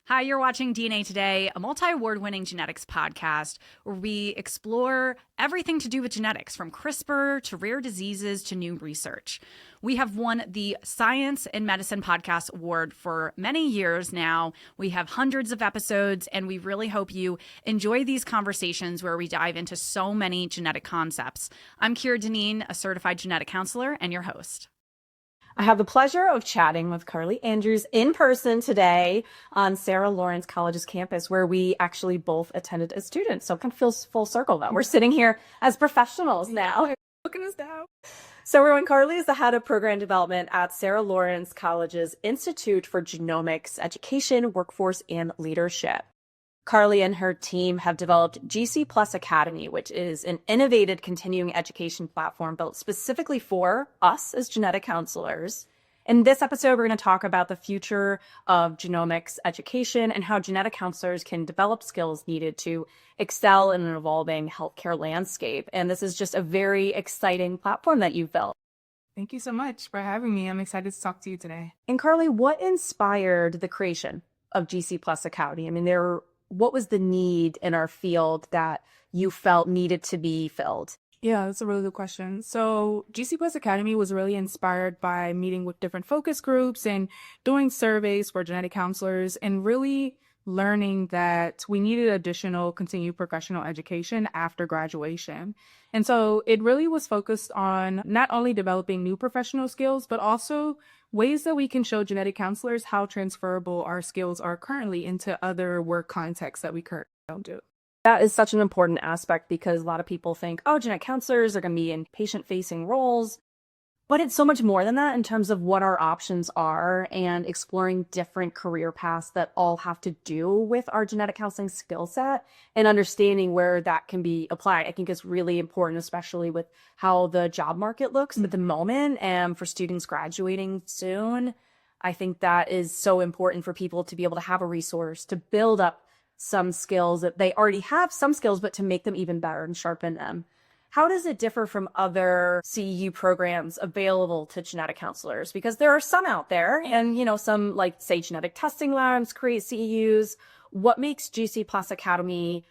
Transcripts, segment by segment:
Hi, you're watching DNA Today, a multi-award winning genetics podcast where we explore everything to do with genetics, from CRISPR to rare diseases to new research. We have won the Science and Medicine Podcast Award for many years now. We have hundreds of episodes, and we really hope you enjoy these conversations where we dive into so many genetic concepts. I'm Kira Dineen, a certified genetic counselor, and your host. I have the pleasure of chatting with Carli Andrews in person today on Sarah Lawrence College's campus, where we actually both attended as students. So it kind of feels full circle that we're sitting here as professionals now. Look at us now. So everyone, Carli is the head of program development at Sarah Lawrence College's Institute for Genomics Education, Workforce, and Leadership. Carli and her team have developed GC Plus Academy, which is an innovative continuing education platform built specifically for us as genetic counselors. In this episode, we're going to talk about the future of genomics education and how genetic counselors can develop skills needed to excel in an evolving healthcare landscape. And this is just a very exciting platform that you've built. Thank you so much for having me. I'm excited to talk to you today. And Carli, what inspired the creation of GC Plus Academy? I mean, what was the need in our field that you felt needed to be filled? Yeah, that's a really good question. So GC Plus Academy was really inspired by meeting with different focus groups and doing surveys for genetic counselors and really learning that we needed additional continued professional education after graduation. And so it really was focused on not only developing new professional skills, but also ways that we can show genetic counselors how transferable our skills are currently into other work contexts that we currently don't do. That is such an important aspect because a lot of people think, oh, genetic counselors are going to be in patient-facing roles. But it's so much more than that in terms of what our options are and exploring different career paths that all have to do with our genetic counseling skill set and understanding where that can be applied. I think is really important, especially with how the job market looks at the moment and for students graduating soon. I think that is so important for people to be able to have a resource to build up some skills that they already have some skills, but to make them even better and sharpen them. How does it differ from other CEU programs available to genetic counselors? Because there are some out there and, some like say genetic testing labs create CEUs. What makes GC Plus Academy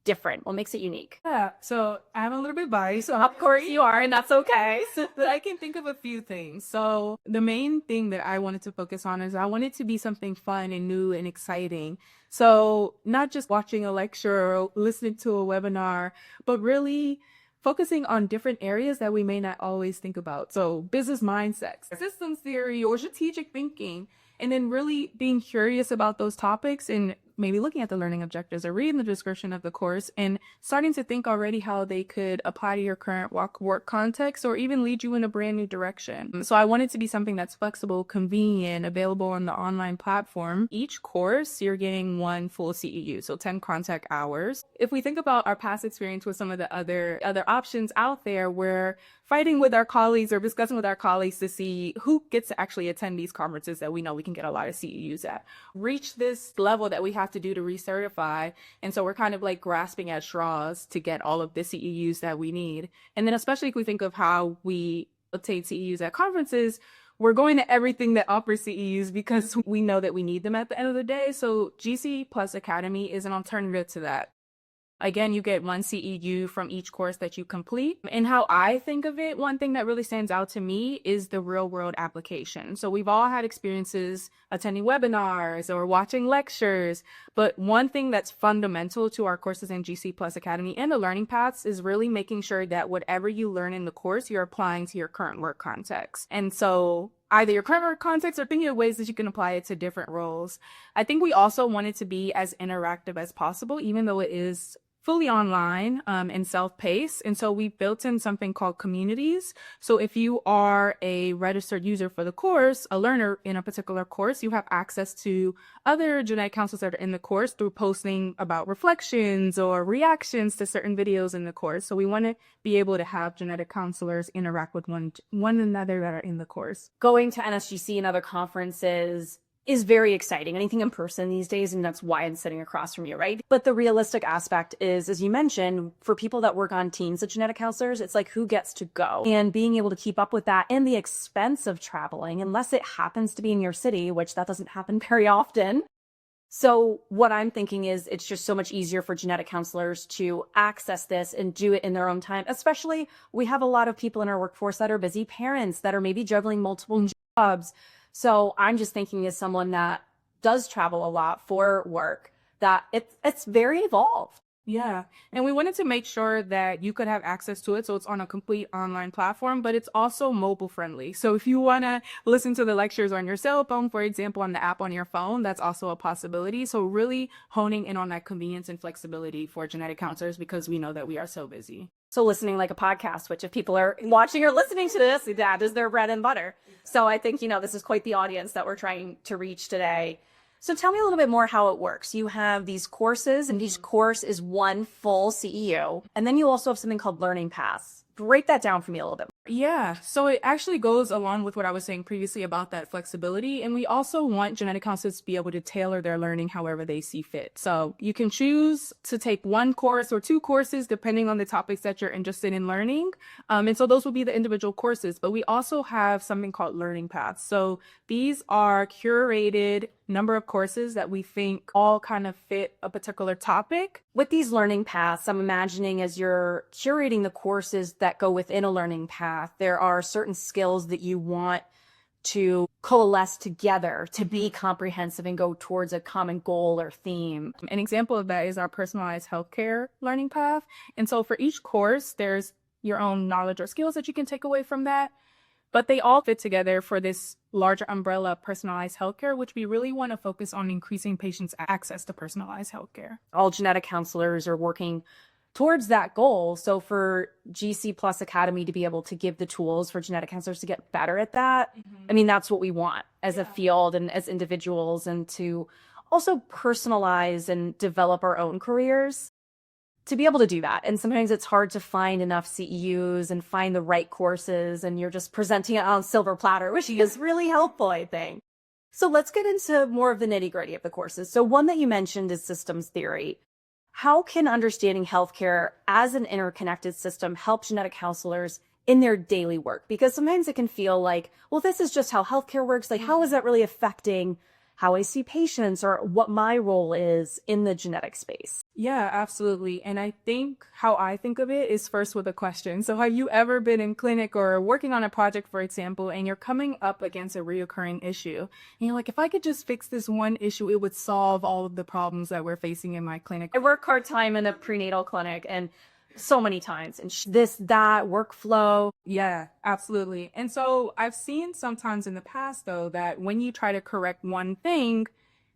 different? What makes it unique? Yeah, so I'm a little bit biased. So of course you are, and that's okay. But I can think of a few things. So the main thing that I wanted to focus on is I wanted to be something fun and new and exciting. So not just watching a lecture or listening to a webinar, but really focusing on different areas that we may not always think about. So business mindsets, systems theory, or strategic thinking, and then really being curious about those topics and maybe looking at the learning objectives or reading the description of the course and starting to think already how they could apply to your current work context or even lead you in a brand new direction. So I want it to be something that's flexible, convenient, available on the online platform. Each course, you're getting one full CEU, so 10 contact hours. If we think about our past experience with some of the other options out there, we're fighting with our colleagues or discussing with our colleagues to see who gets to actually attend these conferences that we know we can get a lot of CEUs at. Reach this level that we have to do to recertify. And so we're kind of like grasping at straws to get all of the CEUs that we need. And then especially if we think of how we obtain CEUs at conferences, we're going to everything that offers CEUs because we know that we need them at the end of the day. So GC Plus Academy is an alternative to that. Again, you get one CEU from each course that you complete. And how I think of it, one thing that really stands out to me is the real world application. So we've all had experiences attending webinars or watching lectures, but one thing that's fundamental to our courses in GC Plus Academy and the learning paths is really making sure that whatever you learn in the course, you're applying to your current work context. And so either your current work context or thinking of ways that you can apply it to different roles. I think we also want it to be as interactive as possible, even though it is fully online and self-paced. And so we built in something called communities. So if you are a registered user for the course, a learner in a particular course, you have access to other genetic counselors that are in the course through posting about reflections or reactions to certain videos in the course. So we want to be able to have genetic counselors interact with one another that are in the course. Going to NSGC and other conferences is very exciting. Anything in person these days, and that's why I'm sitting across from you, right? But the realistic aspect is, as you mentioned, for people that work on teams of genetic counselors, it's like who gets to go, and being able to keep up with that and the expense of traveling, unless it happens to be in your city, which that doesn't happen very often. So what I'm thinking is it's just so much easier for genetic counselors to access this and do it in their own time. Especially we have a lot of people in our workforce that are busy parents that are maybe juggling multiple jobs. So I'm just thinking as someone that does travel a lot for work that it's very evolved. Yeah. And we wanted to make sure that you could have access to it. So it's on a complete online platform, but it's also mobile friendly. So if you want to listen to the lectures on your cell phone, for example, on the app on your phone, that's also a possibility. So really honing in on that convenience and flexibility for genetic counselors because we know that we are so busy. So listening like a podcast, which if people are watching or listening to this, that is their bread and butter. So I think, this is quite the audience that we're trying to reach today. So tell me a little bit more how it works. You have these courses, and each course is one full CEU. And then you also have something called learning paths. Break that down for me a little bit. Yeah, so it actually goes along with what I was saying previously about that flexibility. And we also want genetic counselors to be able to tailor their learning however they see fit. So you can choose to take one course or two courses depending on the topics that you're interested in learning. And so those will be the individual courses. But we also have something called learning paths. So these are curated number of courses that we think all kind of fit a particular topic. With these learning paths, I'm imagining as you're curating the courses that go within a learning path, there are certain skills that you want to coalesce together to be comprehensive and go towards a common goal or theme. An example of that is our personalized healthcare learning path. And so for each course, there's your own knowledge or skills that you can take away from that. But they all fit together for this larger umbrella of personalized healthcare, which we really want to focus on increasing patients' access to personalized healthcare. All genetic counselors are working towards that goal. So for GC Plus Academy to be able to give the tools for genetic counselors to get better at that, I mean, that's what we want as a field and as individuals, and to also personalize and develop our own careers to be able to do that. And sometimes it's hard to find enough CEUs and find the right courses, and you're just presenting it on a silver platter, which is really helpful, I think. So let's get into more of the nitty-gritty of the courses. So one that you mentioned is systems theory. How can understanding healthcare as an interconnected system help genetic counselors in their daily work? Because sometimes it can feel like, well, this is just how healthcare works. Like, how is that really affecting how I see patients or what my role is in the genetic space? Yeah, absolutely. And I think how I think of it is first with a question. So have you ever been in clinic or working on a project, for example, and you're coming up against a reoccurring issue? And you're like, if I could just fix this one issue, it would solve all of the problems that we're facing in my clinic. I work part-time in a prenatal clinic, and so many times, and that workflow. Yeah, absolutely. And so I've seen sometimes in the past, though, that when you try to correct one thing,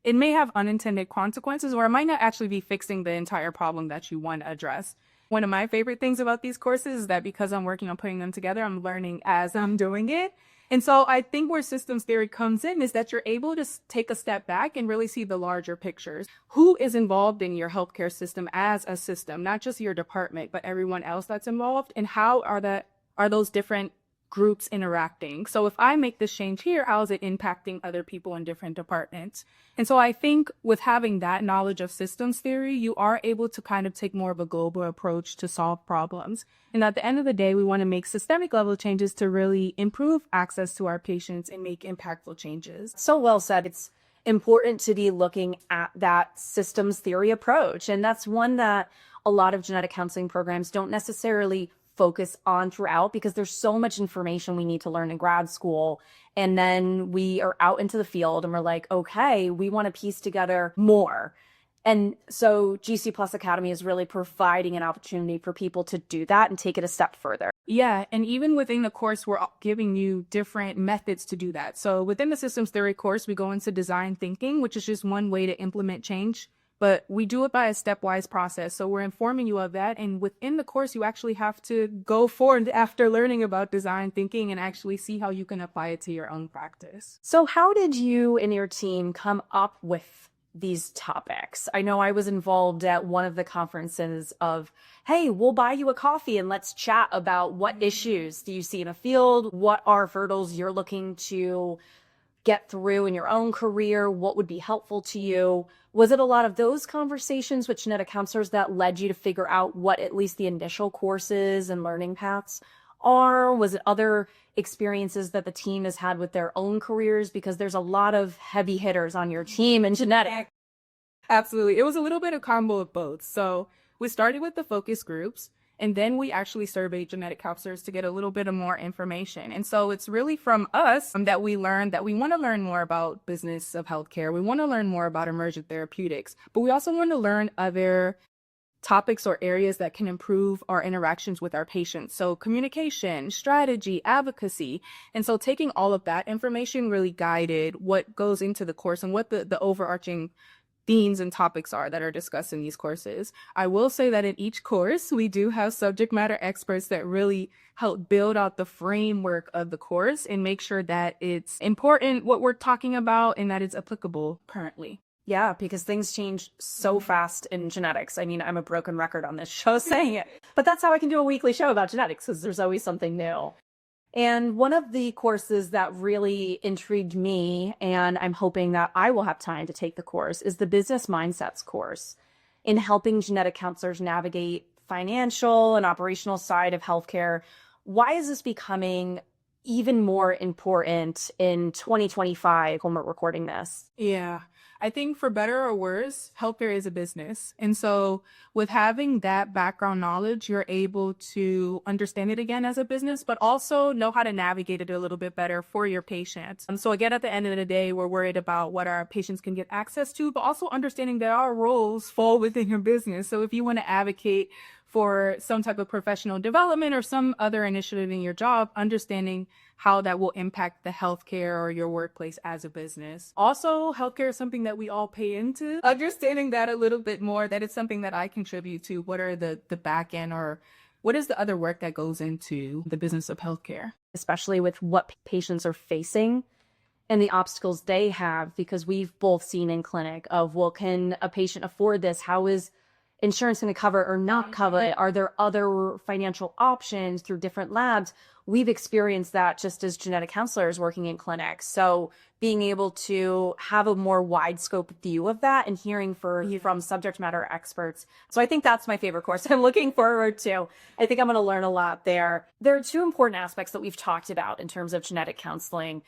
it may have unintended consequences, or it might not actually be fixing the entire problem that you want to address. One of my favorite things about these courses is that because I'm working on putting them together, I'm learning as I'm doing it. And so I think where systems theory comes in is that you're able to take a step back and really see the larger pictures. Who is involved in your healthcare system as a system, not just your department, but everyone else that's involved? And how are those different groups interacting? So if I make this change here, how is it impacting other people in different departments? And so I think with having that knowledge of systems theory, you are able to kind of take more of a global approach to solve problems. And at the end of the day, we want to make systemic level changes to really improve access to our patients and make impactful changes. So well said. It's important to be looking at that systems theory approach. And that's one that a lot of genetic counseling programs don't necessarily focus on throughout, because there's so much information we need to learn in grad school. And then we are out into the field and we're like, okay, we want to piece together more. And so GC Plus Academy is really providing an opportunity for people to do that and take it a step further. Yeah, and even within the course, we're giving you different methods to do that. So within the systems theory course, we go into design thinking, which is just one way to implement change. But we do it by a stepwise process. So we're informing you of that. And within the course, you actually have to go forward after learning about design thinking and actually see how you can apply it to your own practice. So how did you and your team come up with these topics? I know I was involved at one of the conferences of, hey, we'll buy you a coffee and let's chat about what issues do you see in a field? What are hurdles you're looking to get through in your own career? What would be helpful to you? Was it a lot of those conversations with genetic counselors that led you to figure out what at least the initial courses and learning paths are? Was it other experiences that the team has had with their own careers? Because there's a lot of heavy hitters on your team in genetics. Absolutely. It was a little bit of combo of both. So we started with the focus groups, and then we actually surveyed genetic counselors to get a little bit of more information. And so it's really from us that we learned that we want to learn more about business of healthcare. We want to learn more about emergent therapeutics, but we also want to learn other topics or areas that can improve our interactions with our patients. So communication, strategy, advocacy. And so taking all of that information really guided what goes into the course and what the overarching themes and topics are that are discussed in these courses. I will say that in each course, we do have subject matter experts that really help build out the framework of the course and make sure that it's important what we're talking about and that it's applicable currently. Yeah, because things change so fast in genetics. I mean, I'm a broken record on this show saying it, but that's how I can do a weekly show about genetics, because there's always something new. And one of the courses that really intrigued me, and I'm hoping that I will have time to take the course, is the Business Mindsets course in helping genetic counselors navigate financial and operational side of healthcare. Why is this becoming even more important in 2025 when we're recording this? Yeah. I think for better or worse, healthcare is a business. And so with having that background knowledge, you're able to understand it again as a business, but also know how to navigate it a little bit better for your patients. And so again, at the end of the day, we're worried about what our patients can get access to, but also understanding that our roles fall within your business. So if you want to advocate for some type of professional development or some other initiative in your job, understanding how that will impact the healthcare or your workplace as a business. Also, healthcare is something that we all pay into. Understanding that a little bit more, that it's something that I contribute to. What are the back end, or what is the other work that goes into the business of healthcare? Especially with what patients are facing and the obstacles they have, because we've both seen in clinic of, well, can a patient afford this? How is insurance going to cover or not cover it? Are there other financial options through different labs? We've experienced that just as genetic counselors working in clinics. So being able to have a more wide scope view of that and hearing from subject matter experts. So I think that's my favorite course I'm looking forward to. I think I'm going to learn a lot there. There are two important aspects that we've talked about in terms of genetic counseling,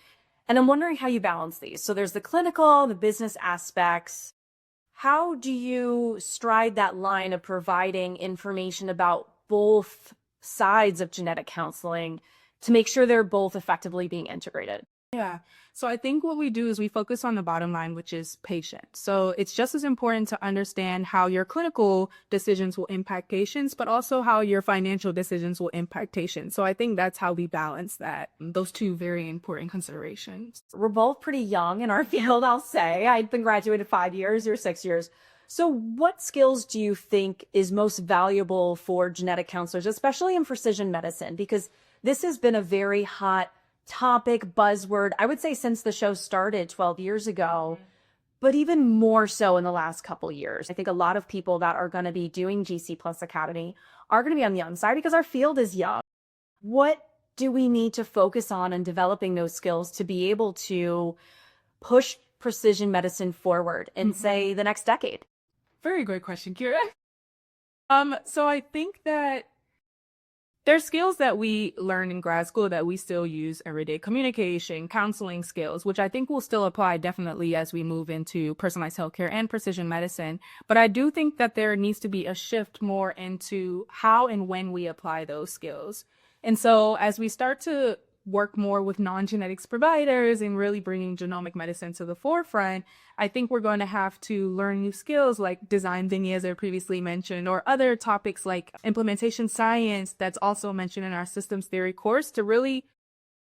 and I'm wondering how you balance these. So there's the clinical, the business aspects. How do you stride that line of providing information about both sides of genetic counseling to make sure they're both effectively being integrated? Yeah. So I think what we do is we focus on the bottom line, which is patient. So it's just as important to understand how your clinical decisions will impact patients, but also how your financial decisions will impact patients. So I think that's how we balance that, those two very important considerations. We're both pretty young in our field, I'll say. I've been graduated 5 years, you're 6 years. So what skills do you think is most valuable for genetic counselors, especially in precision medicine? Because this has been a very hot topic, buzzword, I would say since the show started 12 years ago, but even more so in the last couple years. I think a lot of people that are going to be doing GC Plus Academy are going to be on the young side because our field is young. What do we need to focus on in developing those skills to be able to push precision medicine forward in, say, the next decade? Very great question, Kira. So I think that there's skills that we learn in grad school that we still use every day. Communication, counseling skills, which I think will still apply definitely as we move into personalized healthcare and precision medicine. But I do think that there needs to be a shift more into how and when we apply those skills. And so as we start to work more with non-genetics providers and really bringing genomic medicine to the forefront, I think we're going to have to learn new skills like design thinking, as I previously mentioned, or other topics like implementation science that's also mentioned in our systems theory course, to really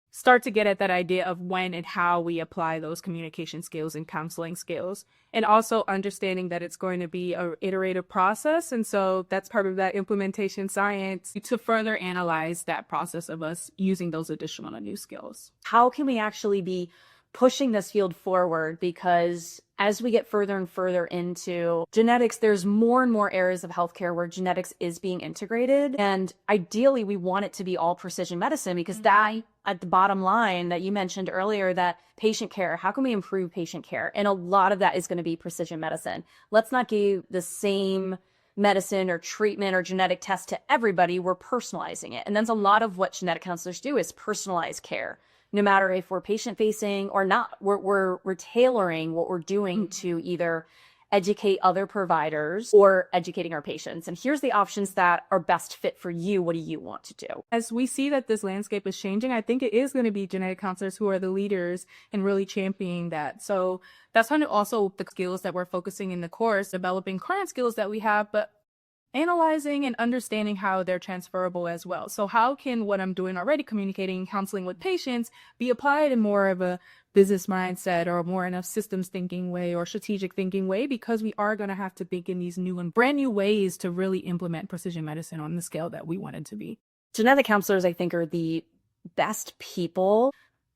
start to get at that idea of when and how we apply those communication skills and counseling skills, and also understanding that it's going to be an iterative process. And so that's part of that implementation science to further analyze that process of us using those additional new skills. How can we actually be pushing this field forward? Because as we get further and further into genetics, there's more and more areas of healthcare where genetics is being integrated. And ideally, we want it to be all precision medicine, because that, at the bottom line that you mentioned earlier, that patient care, how can we improve patient care? And a lot of that is going to be precision medicine. Let's not give the same medicine or treatment or genetic test to everybody. We're personalizing it. And that's a lot of what genetic counselors do, is personalize care. No matter if we're patient facing or not, we're tailoring what we're doing to either educate other providers, or educating our patients. And here's the options that are best fit for you. What do you want to do? As we see that this landscape is changing, I think it is going to be genetic counselors who are the leaders in really championing that. So that's kind of also the skills that we're focusing in the course, developing current skills that we have, but analyzing and understanding how they're transferable as well. So how can what I'm doing already, communicating, counseling with patients, be applied in more of a business mindset or more in a systems thinking way or strategic thinking way, because we are going to have to think in these new and brand new ways to really implement precision medicine on the scale that we want it to be. Genetic counselors, I think, are the best people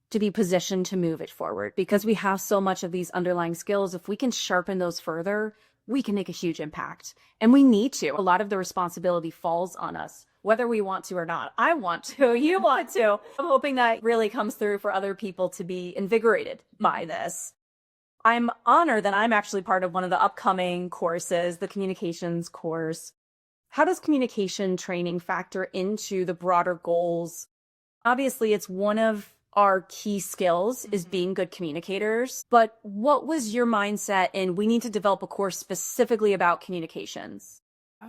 to be positioned to move it forward because we have so much of these underlying skills. If we can sharpen those further, we can make a huge impact. And we need to. A lot of the responsibility falls on us, whether we want to or not. I want to, you want to. I'm hoping that really comes through for other people to be invigorated by this. I'm honored that I'm actually part of one of the upcoming courses, the communications course. How does communication training factor into the broader goals? Obviously, it's one of our key skills is being good communicators. But what was your mindset in we need to develop a course specifically about communications?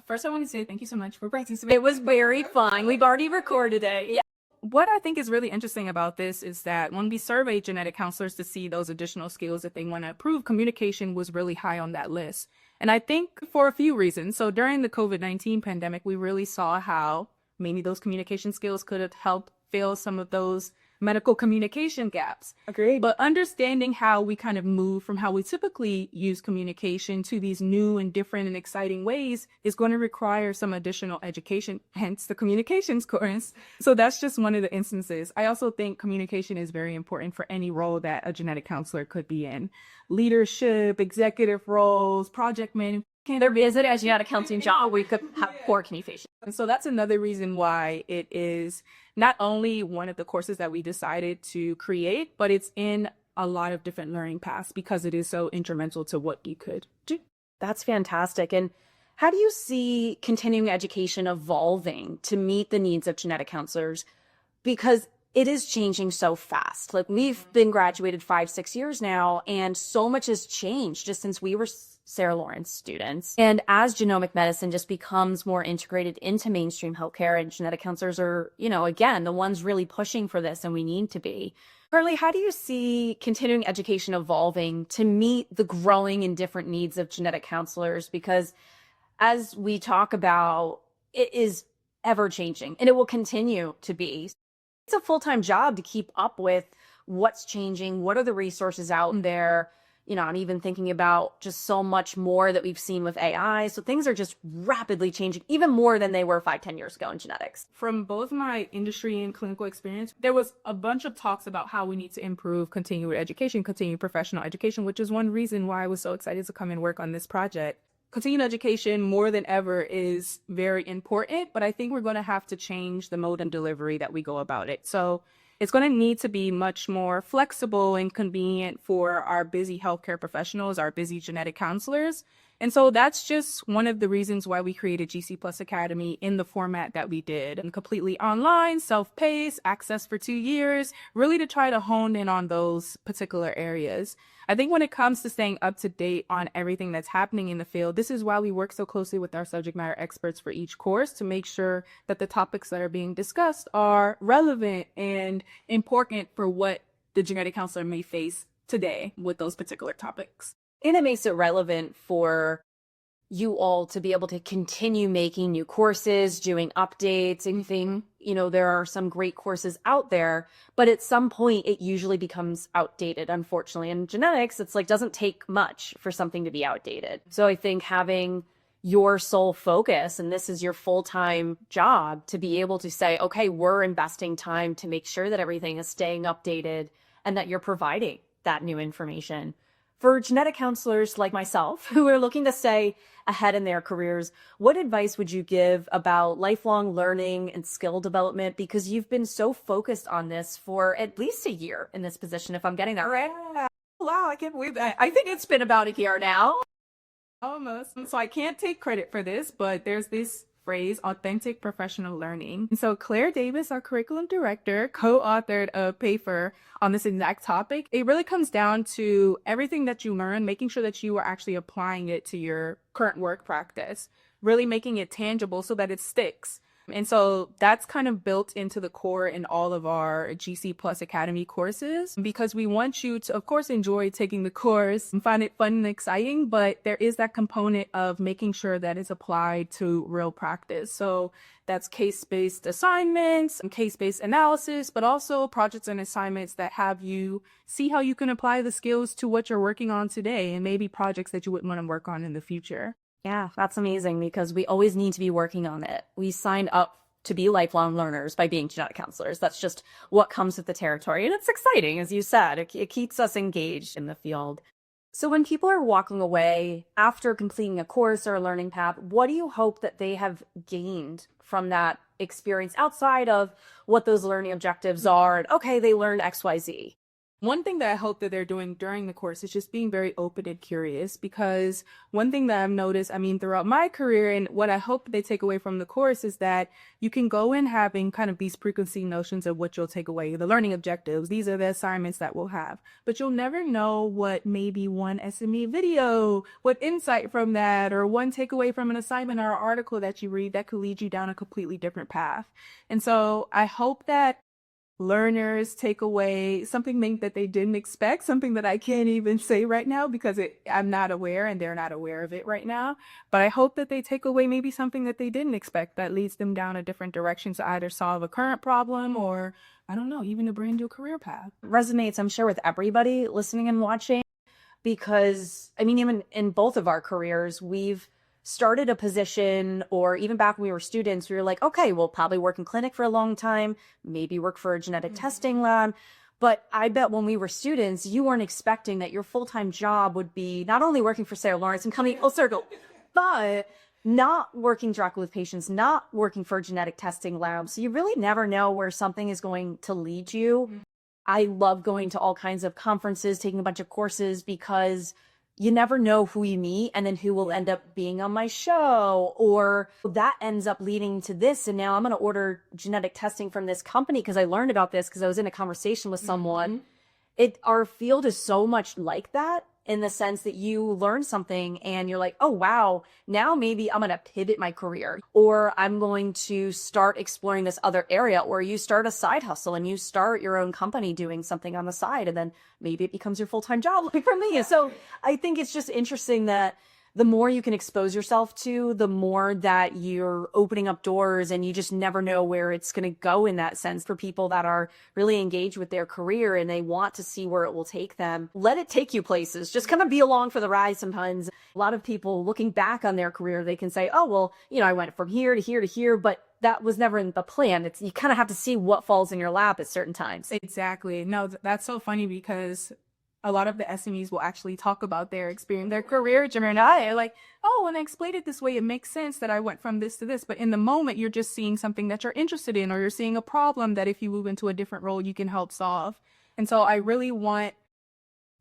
First, I want to say thank you so much for practicing. It was very fun. We've already recorded it. Yeah. What I think is really interesting about this is that when we surveyed genetic counselors to see those additional skills that they want to improve, communication was really high on that list. And I think for a few reasons. So during the COVID-19 pandemic, we really saw how maybe those communication skills could have helped fill some of those medical communication gaps. Agreed. But understanding how we kind of move from how we typically use communication to these new and different and exciting ways is going to require some additional education, hence the communications course. So that's just one of the instances. I also think communication is very important for any role that a genetic counselor could be in. Leadership, executive roles, project management. There is a genetic counseling job where you could have poor communication. And so that's another reason why it is not only one of the courses that we decided to create, but it's in a lot of different learning paths because it is so instrumental to what you could do. That's fantastic. And how do you see continuing education evolving to meet the needs of genetic counselors? Because it is changing so fast. Like we've been graduated 5-6 years now, and so much has changed just since we were Sarah Lawrence students. And as genomic medicine just becomes more integrated into mainstream healthcare, and genetic counselors are, again, the ones really pushing for this, and we need to be. Carli, how do you see continuing education evolving to meet the growing and different needs of genetic counselors? Because as we talk about, it is ever changing and it will continue to be. It's a full-time job to keep up with what's changing, what are the resources out there. I'm even thinking about just so much more that we've seen with AI. So things are just rapidly changing, even more than they were 5-10 years ago in genetics. From both my industry and clinical experience, there was a bunch of talks about how we need to improve continuing education, continuing professional education, which is one reason why I was so excited to come and work on this project. Continuing education more than ever is very important, but I think we're going to have to change the mode and delivery that we go about it. So it's going to need to be much more flexible and convenient for our busy healthcare professionals, our busy genetic counselors. And so that's just one of the reasons why we created GC Plus Academy in the format that we did. And completely online, self-paced, access for 2 years, really to try to hone in on those particular areas. I think when it comes to staying up to date on everything that's happening in the field, this is why we work so closely with our subject matter experts for each course to make sure that the topics that are being discussed are relevant and important for what the genetic counselor may face today with those particular topics. And it makes it relevant for you all to be able to continue making new courses, doing updates, anything. There are some great courses out there, but at some point it usually becomes outdated, unfortunately. In genetics, it's like doesn't take much for something to be outdated. So I think having your sole focus, and this is your full-time job, to be able to say, okay, we're investing time to make sure that everything is staying updated and that you're providing that new information. For genetic counselors like myself who are looking to stay ahead in their careers, what advice would you give about lifelong learning and skill development? Because you've been so focused on this for at least a year in this position, if I'm getting that right. Wow, I can't believe that. I think it's been about a year now. Almost. So I can't take credit for this, but there's this phrase, authentic professional learning. And so Claire Davis, our curriculum director, co-authored a paper on this exact topic. It really comes down to everything that you learn, making sure that you are actually applying it to your current work practice, really making it tangible so that it sticks. And so that's kind of built into the core in all of our GC Plus Academy courses, because we want you to, of course, enjoy taking the course and find it fun and exciting, but there is that component of making sure that it's applied to real practice. So that's case-based assignments and case-based analysis, but also projects and assignments that have you see how you can apply the skills to what you're working on today, and maybe projects that you wouldn't want to work on in the future. Yeah, that's amazing because we always need to be working on it. We signed up to be lifelong learners by being genetic counselors. That's just what comes with the territory. And it's exciting, as you said. It keeps us engaged in the field. So when people are walking away after completing a course or a learning path, what do you hope that they have gained from that experience outside of what those learning objectives are? And okay, they learned XYZ. One thing that I hope that they're doing during the course is just being very open and curious, because one thing that I've noticed, throughout my career, and what I hope they take away from the course is that you can go in having kind of these preconceived notions of what you'll take away, the learning objectives. These are the assignments that we'll have, but you'll never know what maybe one SME video, what insight from that, or one takeaway from an assignment or article that you read that could lead you down a completely different path. And so I hope that learners take away something that they didn't expect, something that I can't even say right now because I'm not aware and they're not aware of it right now. But I hope that they take away maybe something that they didn't expect that leads them down a different direction to either solve a current problem or, I don't know, even a brand new career path. Resonates, I'm sure, with everybody listening and watching, because even in both of our careers, we've started a position, or even back when we were students, we were like, okay, we'll probably work in clinic for a long time, maybe work for a genetic testing lab. But I bet when we were students, you weren't expecting that your full-time job would be not only working for Sarah Lawrence and coming full circle, but not working directly with patients, not working for a genetic testing lab. So you really never know where something is going to lead you. I love going to all kinds of conferences, taking a bunch of courses, because you never know who you meet and then who will end up being on my show, or that ends up leading to this. And now I'm going to order genetic testing from this company because I learned about this because I was in a conversation with someone. Our field is so much like that, in the sense that you learn something and you're like, oh, wow, now maybe I'm going to pivot my career, or I'm going to start exploring this other area, or you start a side hustle and you start your own company doing something on the side, and then maybe it becomes your full-time job, like for me. So I think it's just interesting that the more you can expose yourself to, the more that you're opening up doors, and you just never know where it's going to go in that sense. For people that are really engaged with their career and they want to see where it will take them, let it take you places. Just kind of be along for the ride sometimes. A lot of people looking back on their career, they can say, oh, well, I went from here to here to here, but that was never in the plan. You kind of have to see what falls in your lap at certain times. Exactly. No, that's so funny, because a lot of the SMEs will actually talk about their experience, their career journey. They're like, oh, when I explained it this way, it makes sense that I went from this to this. But in the moment, you're just seeing something that you're interested in, or you're seeing a problem that if you move into a different role, you can help solve. And so I really want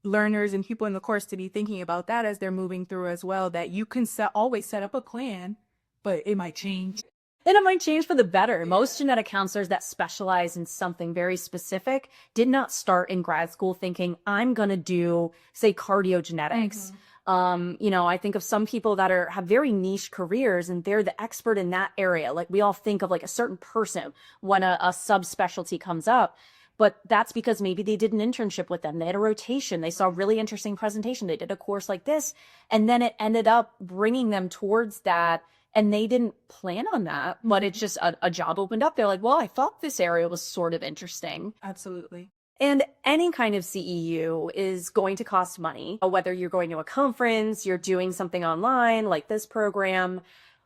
learners and people in the course to be thinking about that as they're moving through as well, that you can always set up a plan, but it might change. And it might change for the better. Most genetic counselors that specialize in something very specific did not start in grad school thinking, I'm going to do, say, cardiogenetics. I think of some people that have very niche careers and they're the expert in that area. Like, we all think of like a certain person when a subspecialty comes up. But that's because maybe they did an internship with them. They had a rotation. They saw a really interesting presentation. They did a course like this. And then it ended up bringing them towards that. And they didn't plan on that, but it's just a job opened up. They're like, well, I thought this area was sort of interesting. Absolutely. And any kind of CEU is going to cost money, whether you're going to a conference, you're doing something online like this program.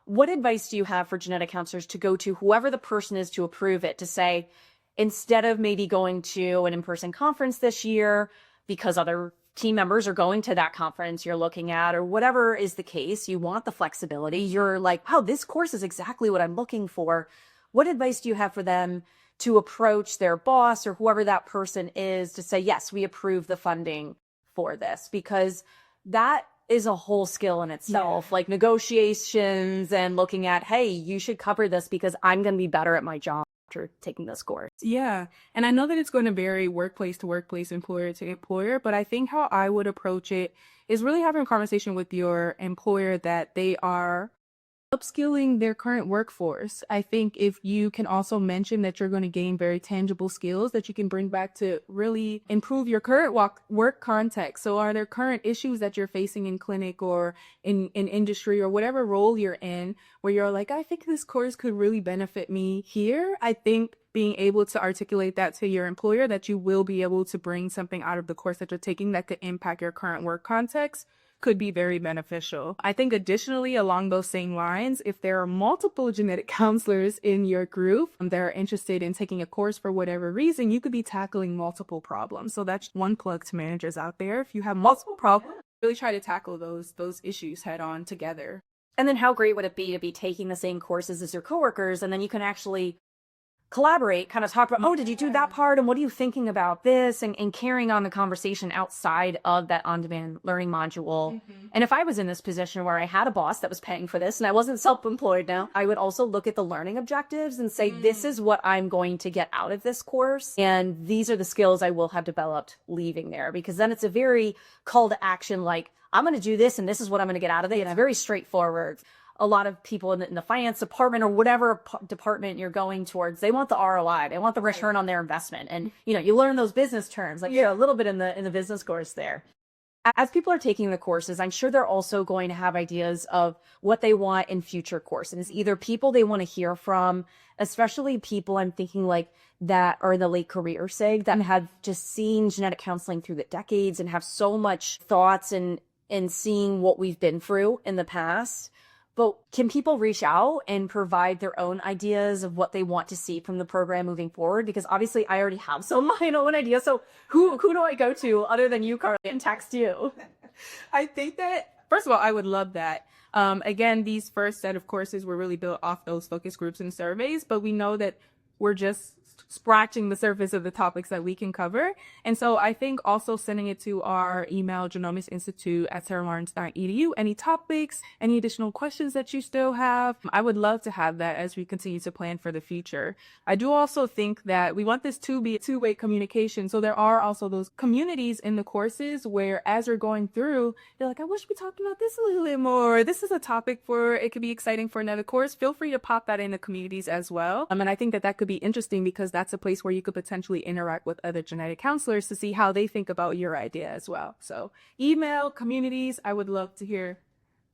What advice do you have for genetic counselors to go to whoever the person is to approve it, to say, instead of maybe going to an in-person conference this year because other team members are going to that conference you're looking at, or whatever is the case, you want the flexibility. You're like, wow, this course is exactly what I'm looking for. What advice do you have for them to approach their boss or whoever that person is to say, yes, we approve the funding for this? Because that is a whole skill in itself, like negotiations and looking at, hey, you should cover this because I'm going to be better at my job after taking this course. Yeah. And I know that it's going to vary workplace to workplace, employer to employer, but I think how I would approach it is really having a conversation with your employer that they are upskilling their current workforce. I think if you can also mention that you're going to gain very tangible skills that you can bring back to really improve your current work context. So are there current issues that you're facing in clinic or in industry or whatever role you're in where you're like, I think this course could really benefit me here? I think being able to articulate that to your employer, that you will be able to bring something out of the course that you're taking that could impact your current work context, could be very beneficial. I think additionally, along those same lines, if there are multiple genetic counselors in your group that are interested in taking a course for whatever reason, you could be tackling multiple problems. So that's one plug to managers out there. If you have multiple problems, really try to tackle those issues head on together. And then how great would it be to be taking the same courses as your coworkers, and then you can actually collaborate, kind of talk about, oh, did you do that part? And what are you thinking about this? And carrying on the conversation outside of that on-demand learning module. And if I was in this position where I had a boss that was paying for this and I wasn't self-employed now, I would also look at the learning objectives and say, this is what I'm going to get out of this course. And these are the skills I will have developed leaving there, because then it's a very call to action, like, I'm going to do this and this is what I'm going to get out of it. And it's very straightforward. A lot of people in the finance department or whatever department you're going towards, they want the ROI. They want the return on their investment. And, you learn those business terms, like, a little bit in the business course there. As people are taking the courses, I'm sure they're also going to have ideas of what they want in future courses, either people they want to hear from, especially people I'm thinking like that are in the late career seg that have just seen genetic counseling through the decades and have so much thoughts and seeing what we've been through in the past. But can people reach out and provide their own ideas of what they want to see from the program moving forward? Because obviously I already have some of my own ideas. So who do I go to other than you, Carli, and text you? I think that, first of all, I would love that. Again, these first set of courses were really built off those focus groups and surveys, but we know that we're just scratching the surface of the topics that we can cover. And so I think also sending it to our email, genomics.institute@saralawrence.edu, any topics, any additional questions that you still have. I would love to have that as we continue to plan for the future. I do also think that we want this to be a two-way communication. So there are also those communities in the courses where as you're going through, you're like, I wish we talked about this a little bit more. This is a topic it could be exciting for another course. Feel free to pop that in the communities as well. And I think that could be interesting because that's a place where you could potentially interact with other genetic counselors to see how they think about your idea as well. So email, communities, I would love to hear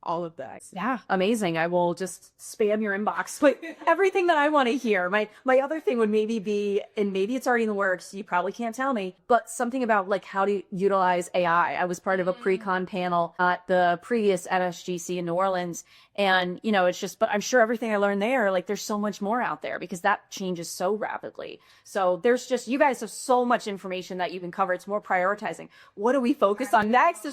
all of that. Yeah, amazing. I will just spam your inbox with everything that I want to hear. My other thing would maybe be, and maybe it's already in the works, you probably can't tell me, but something about like how to utilize AI. I was part of a pre-con panel at the previous NSGC in New Orleans. And, it's just, but I'm sure everything I learned there, like there's so much more out there because that changes so rapidly. So there's just, you guys have so much information that you can cover. It's more prioritizing. What do we focus on next?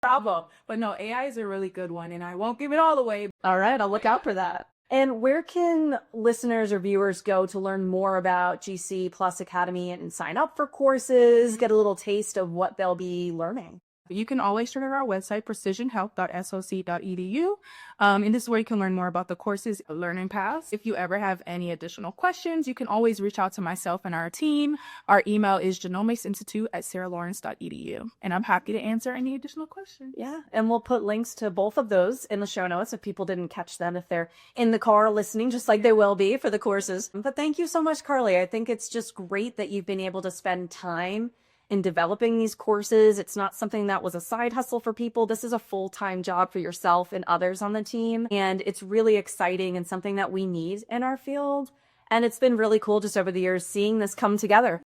Bravo. But no, AI is a really good one and I won't give it all away. All right, I'll look out for that. And where can listeners or viewers go to learn more about GC Plus Academy and sign up for courses, get a little taste of what they'll be learning? You can always check out our website, precisionhealth.soc.edu. And this is where you can learn more about the courses, learning paths. If you ever have any additional questions, you can always reach out to myself and our team. Our email is genomics.institute@saralawrence.edu. And I'm happy to answer any additional questions. Yeah, and we'll put links to both of those in the show notes if people didn't catch them, if they're in the car listening, just like they will be for the courses. But thank you so much, Carli. I think it's just great that you've been able to spend time in developing these courses. It's not something that was a side hustle for people. This is a full-time job for yourself and others on the team. And it's really exciting and something that we need in our field. And it's been really cool just over the years seeing this come together.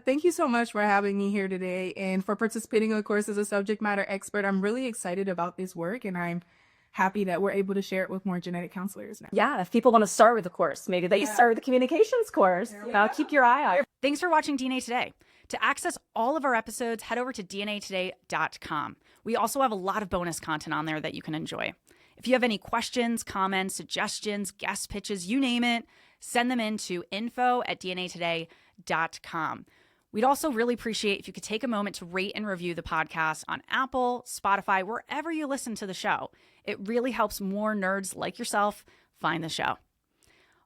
Thank you so much for having me here today and for participating in the course as a subject matter expert. I'm really excited about this work and I'm happy that we're able to share it with more genetic counselors now. Yeah, if people want to start with the course, maybe they start with the communications course. Keep your eye out. Thanks for watching DNA Today. To access all of our episodes, head over to dnatoday.com. We also have a lot of bonus content on there that you can enjoy. If you have any questions, comments, suggestions, guest pitches, you name it, send them in to info@dnatoday.com. We'd also really appreciate if you could take a moment to rate and review the podcast on Apple, Spotify, wherever you listen to the show. It really helps more nerds like yourself find the show.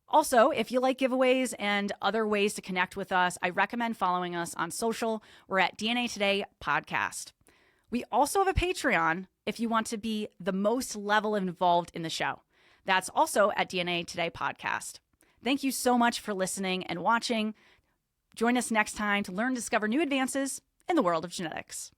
Also, if you like giveaways and other ways to connect with us, I recommend following us on social. We're at DNA Today Podcast. We also have a Patreon if you want to be the most level involved in the show. That's also at DNA Today Podcast. Thank you so much for listening and watching. Join us next time to learn and discover new advances in the world of genetics.